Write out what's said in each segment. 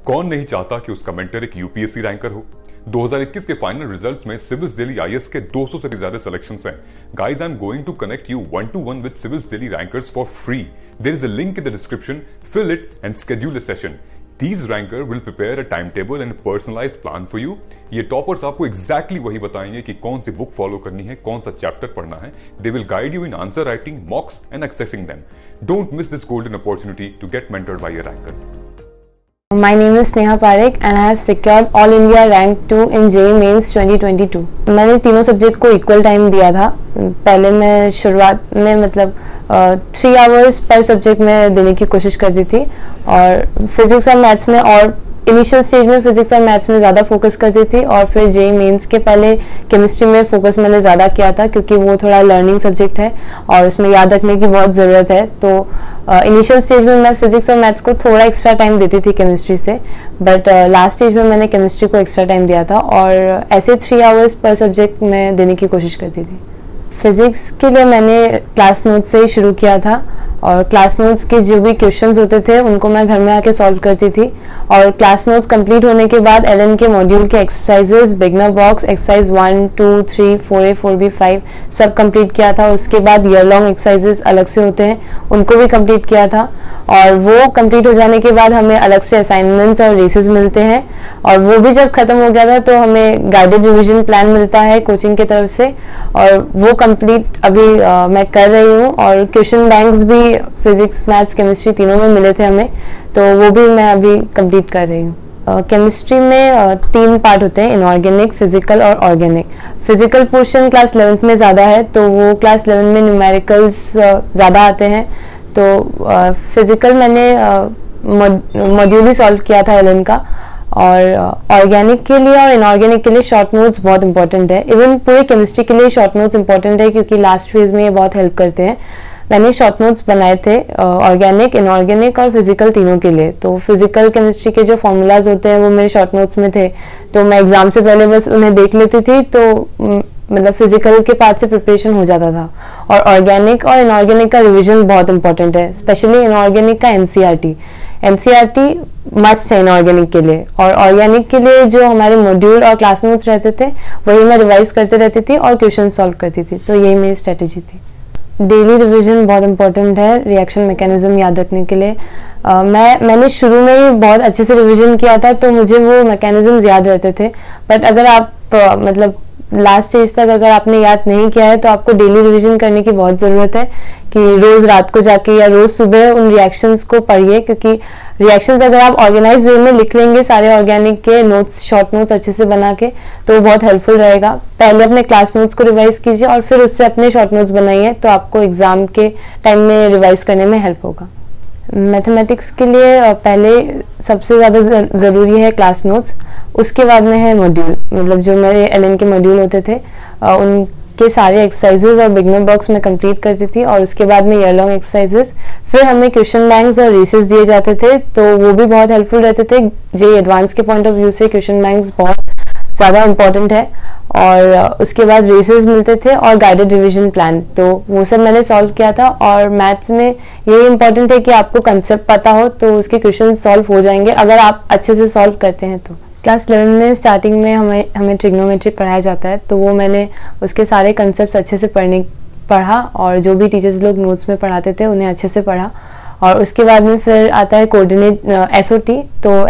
कौन नहीं चाहता कि उसका मेंटर एक यूपीएससी रैंकर हो। 2021 के फाइनल रिजल्ट्स में सिविल्स दिल्ली आईएएस के 200 से भी ज्यादा सिलेक्शंस हैं। Guys, I am going to connect you 1-to-1 with civils Delhi rankers for free. There is a link in the description, fill it and schedule a session. These ranker will prepare a timetable and a personalized plan for you. ये toppers आपको exactly वही बताएंगे कि कौन सी book follow करनी है, कौन सा चैप्टर पढ़ना है. They will guide you in answer writing, mocks and accessing them. Don't miss this golden opportunity to get mentored by a ranker. My name is Sneha Parekh and I have secured All India Rank 2 in JEE Mains 2022. मैंने तीनों subject को equal time दिया था। पहले मैं शुरुआत में 3 hours per subject में देने की कोशिश करती थी और फिजिक्स और मैथ्स में, और इनिशियल स्टेज में फिजिक्स और मैथ्स में ज़्यादा फोकस करती थी, और फिर जेईई मेंस के पहले केमिस्ट्री में फोकस मैंने ज़्यादा किया था क्योंकि वो थोड़ा लर्निंग सब्जेक्ट है और उसमें याद रखने की बहुत ज़रूरत है। तो इनिशियल स्टेज में मैं फिजिक्स और मैथ्स को थोड़ा एक्स्ट्रा टाइम देती थी केमिस्ट्री से, बट लास्ट स्टेज में मैंने केमिस्ट्री को एक्स्ट्रा टाइम दिया था और ऐसे 3 आवर्स पर सब्जेक्ट में देने की कोशिश करती थी। फिज़िक्स के लिए मैंने क्लास नोट्स से ही शुरू किया था और क्लास नोट्स के जो भी क्वेश्चंस होते थे उनको मैं घर में आके सॉल्व करती थी, और क्लास नोट्स कंप्लीट होने के बाद एलएन के मॉड्यूल के exercises, beginner box exercise 1, 2, 3, 4A, 4B, 5 सब कंप्लीट किया था। उसके बाद ईयर लॉन्ग एक्सरसाइजेस अलग से होते हैं, उनको भी कंप्लीट किया था, और वो कंप्लीट हो जाने के बाद हमें अलग से असाइनमेंट्स और रेसेस मिलते हैं, और वो भी जब खत्म हो गया था तो हमें गाइडेड रिविजन प्लान मिलता है कोचिंग की तरफ से, और वो कंप्लीट अभी मैं कर रही हूँ। और क्वेश्चन बैंक्स भी फिजिक्स, मैथ्स, केमिस्ट्री तीनों में मिले थे हमें, तो वो भी मैं अभी कंप्लीट कर रही हूँ। केमिस्ट्री में 3 पार्ट होते हैं, इनऑर्गेनिक, फिजिकल और organic. Physical portion class 11th में ज़्यादा है, तो वो क्लास 11 में न्यूमेरिकल्स ज़्यादा आते हैं, तो फिजिकल मैंने मॉड्यूल ही सॉल्व किया था एलएन का। और ऑर्गेनिक के लिए और इनऑर्गेनिक के लिए शॉर्ट नोट्स बहुत इंपॉर्टेंट है। इवन पूरे केमिस्ट्री के लिए शॉर्ट नोट्स इंपॉर्टेंट है क्योंकि लास्ट फेज में ये बहुत हेल्प करते हैं। मैंने शॉर्ट नोट्स बनाए थे ऑर्गेनिक, इनऑर्गेनिक और फिजिकल तीनों के लिए। तो फिजिकल केमिस्ट्री के जो फॉर्मूलाज होते हैं वो मेरे शॉर्ट नोट्स में थे, तो मैं एग्जाम से पहले बस उन्हें देख लेती थी, तो फिजिकल के पार्ट से प्रिपरेशन हो जाता था। और ऑर्गेनिक और इनऑर्गेनिक का रिवीजन बहुत इंपॉर्टेंट है, स्पेशली इनऑर्गेनिक का एनसीईआरटी मस्ट है इनऑर्गेनिक के लिए। और ऑर्गेनिक के लिए जो हमारे मॉड्यूल और क्लास नोट्स रहते थे वही मैं रिवाइज करते रहती थी और क्वेश्चन सॉल्व करती थी, तो यही मेरी स्ट्रेटेजी थी। डेली रिवीजन बहुत इंपॉर्टेंट है रिएक्शन मैकेनिज्म याद रखने के लिए। मैंने शुरू में ही बहुत अच्छे से रिवीजन किया था, तो मुझे वो मैकेनिज्म्स याद रहते थे, बट अगर आप लास्ट स्टेज तक अगर आपने याद नहीं किया है तो आपको डेली रिवीजन करने की बहुत ज़रूरत है कि रोज़ रात को जाके या रोज़ सुबह उन रिएक्शंस को पढ़िए, क्योंकि रिएक्शंस अगर आप ऑर्गेनाइज वे में लिख लेंगे सारे ऑर्गेनिक के नोट्स, शॉर्ट नोट्स अच्छे से बना के, तो वो बहुत हेल्पफुल रहेगा। पहले अपने क्लास नोट्स को रिवाइज कीजिए और फिर उससे अपने शॉर्ट नोट्स बनाइए, तो आपको एग्जाम के टाइम में रिवाइज करने में हेल्प होगा। मैथमेटिक्स के लिए पहले सबसे ज़्यादा ज़रूरी है क्लास नोट्स, उसके बाद में है मॉड्यूल, जो मेरे एलएन के मॉड्यूल होते थे उनके सारे एक्सरसाइजेज और बिगनर बॉक्स में कंप्लीट करती थी, और उसके बाद में ईयर लॉन्ग एक्सरसाइजेज। फिर हमें क्वेश्चन बैंक्स और रेसेस दिए जाते थे, तो वो भी बहुत हेल्पफुल रहते थे। जेईई एडवांस के पॉइंट ऑफ व्यू से क्वेश्चन बैंक्स बहुत ज़्यादा इंपॉर्टेंट है, और उसके बाद रेसेस मिलते थे और गाइडेड रिवीजन प्लान, तो वो सब मैंने सॉल्व किया था। और मैथ्स में यही इंपॉर्टेंट है कि आपको कंसेप्ट पता हो तो उसके क्वेश्चन सॉल्व हो जाएंगे अगर आप अच्छे से सॉल्व करते हैं तो। क्लास 11 में स्टार्टिंग में हमें ट्रिग्नोमेट्री पढ़ाया जाता है, तो वो मैंने उसके सारे कंसेप्ट अच्छे से पढ़ा, और जो भी टीचर्स लोग नोट्स में पढ़ाते थे उन्हें अच्छे से पढ़ा। और उसके बाद में फिर आता है कोऑर्डिनेट एसओटी, तो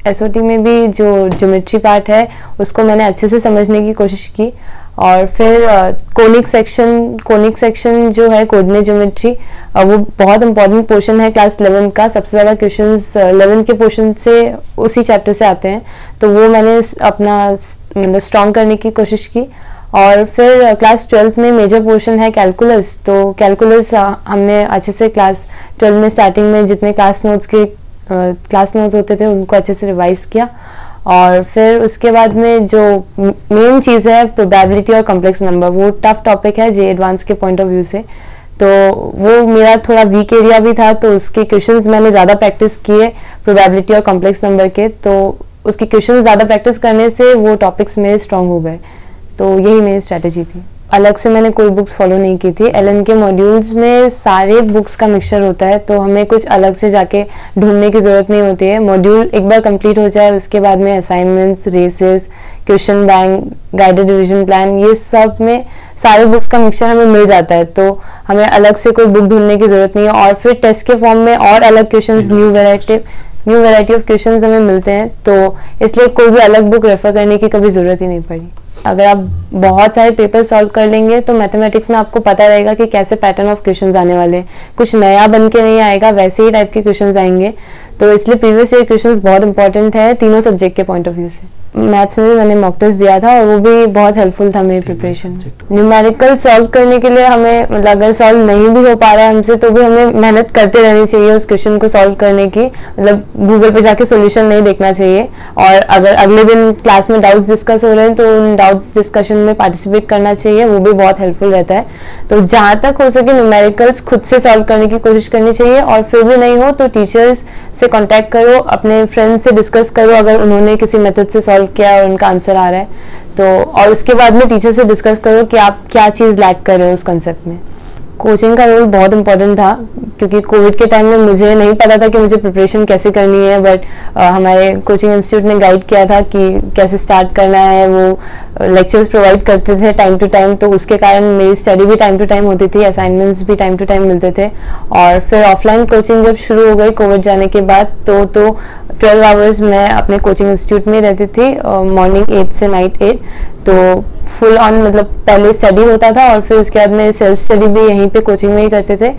एसओटी में भी जो ज्योमेट्री पार्ट है उसको मैंने अच्छे से समझने की कोशिश की। और फिर कोनिक सेक्शन जो है कोऑर्डिनेट ज्योमेट्री, वो बहुत इंपॉर्टेंट पोर्शन है क्लास 11 का। सबसे ज़्यादा क्वेश्चंस 11 के पोर्शन से उसी चैप्टर से आते हैं, तो वो मैंने अपना स्ट्रॉन्ग करने की कोशिश की। और फिर क्लास 12th में मेजर पोर्शन है कैलकुलस, तो कैलकुलस हमने अच्छे से क्लास 12 में स्टार्टिंग में जितने क्लास नोट्स होते थे उनको अच्छे से रिवाइज किया। और फिर उसके बाद में जो मेन चीज़ है प्रोबेबिलिटी और कॉम्प्लेक्स नंबर, वो टफ टॉपिक है जेईई एडवांस के पॉइंट ऑफ व्यू से, तो वो मेरा थोड़ा वीक एरिया भी था, तो उसके क्वेश्चंस मैंने ज़्यादा प्रैक्टिस किए प्रोबेबिलिटी और कॉम्प्लेक्स नंबर के, तो उसके क्वेश्चन ज़्यादा प्रैक्टिस करने से वो टॉपिक्स मेरे स्ट्रॉन्ग हो गए, तो यही मेरी स्ट्रैटेजी थी। अलग से मैंने कोई बुक्स फॉलो नहीं की थी। एलन के मॉड्यूल्स में सारे बुक्स का मिक्सचर होता है, तो हमें कुछ अलग से जाके ढूंढने की ज़रूरत नहीं होती है। मॉड्यूल एक बार कंप्लीट हो जाए उसके बाद में assignments, races, question bank, guided revision plan, ये सब में सारे बुक्स का मिक्सचर हमें मिल जाता है, तो हमें अलग से कोई बुक ढूंढने की ज़रूरत नहीं है। और फिर टेस्ट के फॉर्म में और अलग questions, new variety of questions हमें मिलते हैं, तो इसलिए कोई भी अलग बुक रेफर करने की कभी ज़रूरत ही नहीं पड़ी। अगर आप बहुत सारे पेपर सॉल्व कर लेंगे तो मैथमेटिक्स में आपको पता रहेगा कि कैसे पैटर्न ऑफ क्वेश्चंस आने वाले हैं, कुछ नया बन के नहीं आएगा, वैसे ही टाइप के क्वेश्चंस आएंगे। तो इसलिए प्रीवियस ईयर क्वेश्चंस बहुत इंपॉर्टेंट है तीनों सब्जेक्ट के पॉइंट ऑफ व्यू से। मैथ्स में भी मैंने मॉक टेस्ट दिया था और वो भी बहुत हेल्पफुल था मेरी प्रिपरेशन में। न्यूमेरिकल सॉल्व करने के लिए हमें मतलब अगर सॉल्व नहीं भी हो पा रहा है हमसे तो भी हमें मेहनत करते रहनी चाहिए उस क्वेश्चन को सॉल्व करने की, मतलब गूगल पे जाके सोल्यूशन नहीं देखना चाहिए। और अगर अगले दिन क्लास में डाउट्स डिस्कस हो रहे हैं तो उन डाउट्स डिस्कशन में पार्टिसिपेट करना चाहिए, वो भी बहुत हेल्पफुल रहता है। तो जहाँ तक हो सके न्यूमेरिकल्स खुद से सॉल्व करने की कोशिश करनी चाहिए, और फिर भी नहीं हो तो टीचर्स से कॉन्टैक्ट करो, अपने फ्रेंड्स से डिस्कस करो अगर उन्होंने किसी मेथड से सॉल्व किया और उनका आंसर आ रहा है तो, और उसके बाद में टीचर से डिस्कस करो कि आप क्या चीज़ लैक कर रहे हो उस कंसेप्ट में। कोचिंग का रोल बहुत इंपॉर्टेंट था क्योंकि कोविड के टाइम में मुझे नहीं पता था कि मुझे प्रिपरेशन कैसे करनी है, बट हमारे कोचिंग इंस्टीट्यूट ने गाइड किया था कि कैसे स्टार्ट करना है। वो लेक्चर्स प्रोवाइड करते थे टाइम टू टाइम, तो उसके कारण मेरी स्टडी भी टाइम टू टाइम होती थी, असाइनमेंट्स भी टाइम टू टाइम मिलते थे। और फिर ऑफलाइन कोचिंग जब शुरू हो गई कोविड जाने के बाद तो 12 आवर्स मैं अपने कोचिंग इंस्टीट्यूट में रहती थी, मॉर्निंग 8 से नाइट 8, तो फुल ऑन मतलब पहले स्टडी होता था और फिर उसके बाद में सेल्फ स्टडी भी यहीं पे कोचिंग में ही करते थे।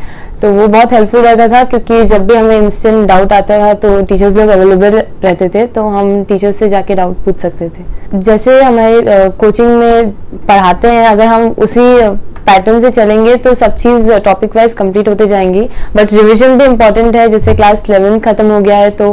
तो वो बहुत हेल्पफुल रहता था क्योंकि जब भी हमें इंस्टेंट डाउट आता था तो टीचर्स लोग अवेलेबल रहते थे, तो हम टीचर्स से जाके डाउट पूछ सकते थे। जैसे हमारे कोचिंग में पढ़ाते हैं, अगर हम उसी पैटर्न से चलेंगे तो सब चीज़ टॉपिक वाइज कंप्लीट होते जाएंगी, बट रिवीजन भी इम्पॉर्टेंट है। जैसे क्लास 11 खत्म हो गया है तो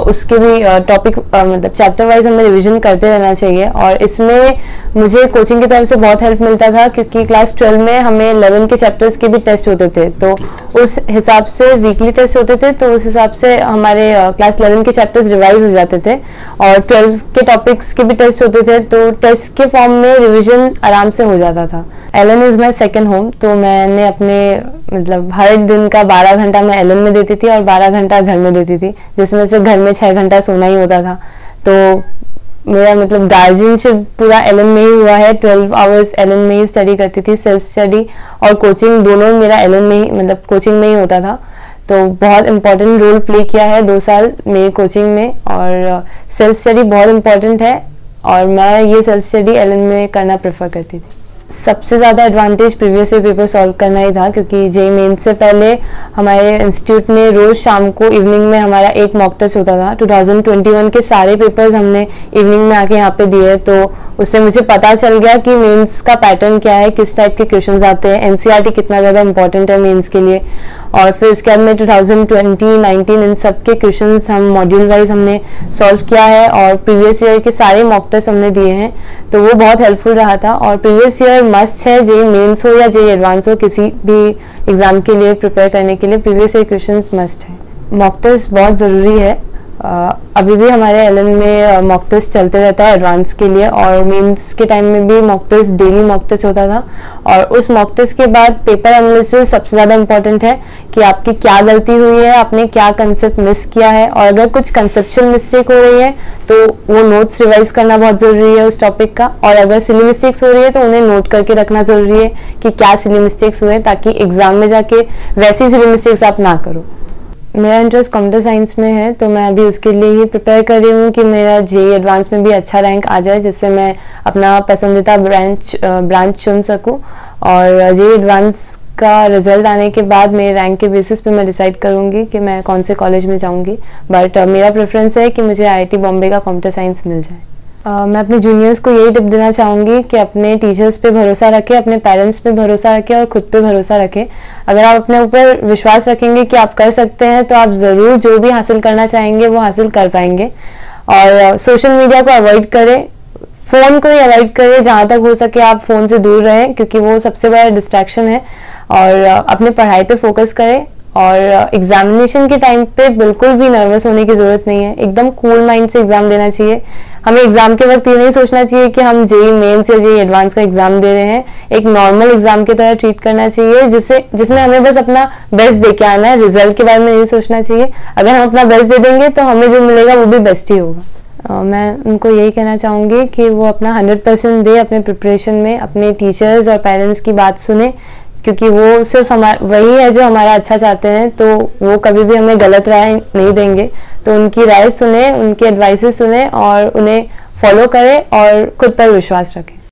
उसके भी टॉपिक मतलब चैप्टर वाइज हमें रिवीजन करते रहना चाहिए, और इसमें मुझे कोचिंग की तरफ से बहुत हेल्प मिलता था क्योंकि क्लास 12 में हमें 11 के चैप्टर्स के भी टेस्ट होते थे, तो उस हिसाब से वीकली टेस्ट होते थे, तो उस हिसाब से हमारे क्लास 11 के चैप्टर्स रिवाइज हो जाते थे, और 12 के टॉपिक्स के भी टेस्ट होते थे, तो टेस्ट के फॉर्म में रिविजन आराम से हो जाता था। Allen is my second home, तो मैंने अपने मतलब हर दिन का 12 घंटा मैं एलन में देती थी और 12 घंटा घर में देती थी, जिसमें से घर में 6 घंटा सोना ही होता था। तो मेरा मतलब गार्जियनशिप पूरा एलन में ही हुआ है, 12 आवर्स एलन में ही स्टडी करती थी, सेल्फ स्टडी और कोचिंग दोनों मेरा एलन में ही मतलब कोचिंग में ही होता था। तो बहुत इंपॉर्टेंट रोल प्ले किया है 2 साल मेरी कोचिंग में, और सेल्फ स्टडी बहुत इंपॉर्टेंट है और मैं ये सेल्फ स्टडी एलन में करना प्रेफर करती थी। सबसे ज़्यादा advantage previous year paper solve करना ही था क्योंकि जेईई मेंस से पहले हमारे इंस्टीट्यूट में रोज़ शाम को इवनिंग में हमारा एक मॉक टेस्ट होता था। 2021 के सारे पेपर्स हमने इवनिंग में आके यहाँ पे दिए, तो उससे मुझे पता चल गया कि मेंस का पैटर्न क्या है, किस टाइप के क्वेश्चंस आते हैं, एनसीईआरटी कितना ज़्यादा इंपॉर्टेंट है मेंस के लिए। और फिर उसके बाद में 2020, 19 इन सब के क्वेश्चंस हम मॉड्यूल वाइज हमने सॉल्व किया है, और प्रीवियस ईयर के सारे मॉक टेस्ट हमने दिए हैं, तो वो बहुत हेल्पफुल रहा था। और प्रीवियस ईयर मस्ट है, जेईई मेंस हो या जेईई एडवांस हो, किसी भी एग्जाम के लिए प्रिपेयर करने के लिए प्रीवियस ईयर क्वेश्चंस मस्ट है। मॉक टेस्ट बहुत ज़रूरी है। अभी भी हमारे एलन में मॉक टेस्ट चलते रहता है एडवांस के लिए, और मेंस के टाइम में भी mock test, daily mock test होता था। और उस मॉक टेस्ट के बाद पेपर एनालिसिस सबसे ज़्यादा इंपॉर्टेंट है कि आपकी क्या गलती हुई है, आपने क्या कंसेप्ट मिस किया है, और अगर कुछ कंसेप्चुअल मिस्टेक हो रही है तो वो नोट्स रिवाइज करना बहुत ज़रूरी है उस टॉपिक का, और अगर सिली मिस्टेक्स हो रही है तो उन्हें नोट करके रखना ज़रूरी है कि क्या सिली मिस्टेक्स हुए, ताकि एग्जाम में जाके वैसी सिली मिस्टेक्स आप ना करो। मेरा इंटरेस्ट कंप्यूटर साइंस में है, तो मैं अभी उसके लिए ही प्रिपेयर कर रही हूँ कि मेरा जेईई एडवांस में भी अच्छा रैंक आ जाए, जिससे मैं अपना पसंदीदा ब्रांच चुन सकूँ। और जेईई एडवांस का रिजल्ट आने के बाद मेरे रैंक के बेसिस पे मैं डिसाइड करूँगी कि मैं कौन से कॉलेज में जाऊँगी, बट मेरा प्रेफरेंस है कि मुझे IIT बॉम्बे का कंप्यूटर साइंस मिल जाए। मैं अपने जूनियर्स को यही टिप देना चाहूँगी कि अपने टीचर्स पे भरोसा रखें, अपने पेरेंट्स पे भरोसा रखें और खुद पे भरोसा रखें। अगर आप अपने ऊपर विश्वास रखेंगे कि आप कर सकते हैं तो आप ज़रूर जो भी हासिल करना चाहेंगे वो हासिल कर पाएंगे। और सोशल मीडिया को अवॉइड करें, फ़ोन को ही अवॉइड करें, जहाँ तक हो सके आप फ़ोन से दूर रहें क्योंकि वो सबसे बड़ा डिस्ट्रैक्शन है। और अपने पढ़ाई पे फोकस करें, और एग्जामिनेशन के टाइम पे बिल्कुल भी नर्वस होने की ज़रूरत नहीं है, एकदम कूल माइंड से एग्ज़ाम देना चाहिए। हमें एग्जाम के वक्त ये नहीं सोचना चाहिए कि हम जेई मेंस या जेई एडवांस का एग्जाम दे रहे हैं। एक नॉर्मल एग्जाम की तरह ट्रीट करना चाहिए, जिसमें हमें बस अपना बेस्ट दे के आना है। रिजल्ट के बारे में नहीं सोचना चाहिए। अगर हम अपना बेस्ट दे देंगे तो हमें जो मिलेगा वो भी बेस्ट ही होगा। मैं उनको यही कहना चाहूँगी कि वो अपना 100% दे अपने प्रिपरेशन में, अपने टीचर्स और पेरेंट्स की बात सुने, क्योंकि वो सिर्फ वही है जो हमारा अच्छा चाहते हैं, तो वो कभी भी हमें गलत राय नहीं देंगे। तो उनकी राय सुने, उनकी एडवाइसेस सुने और उन्हें फॉलो करें और खुद पर विश्वास रखें।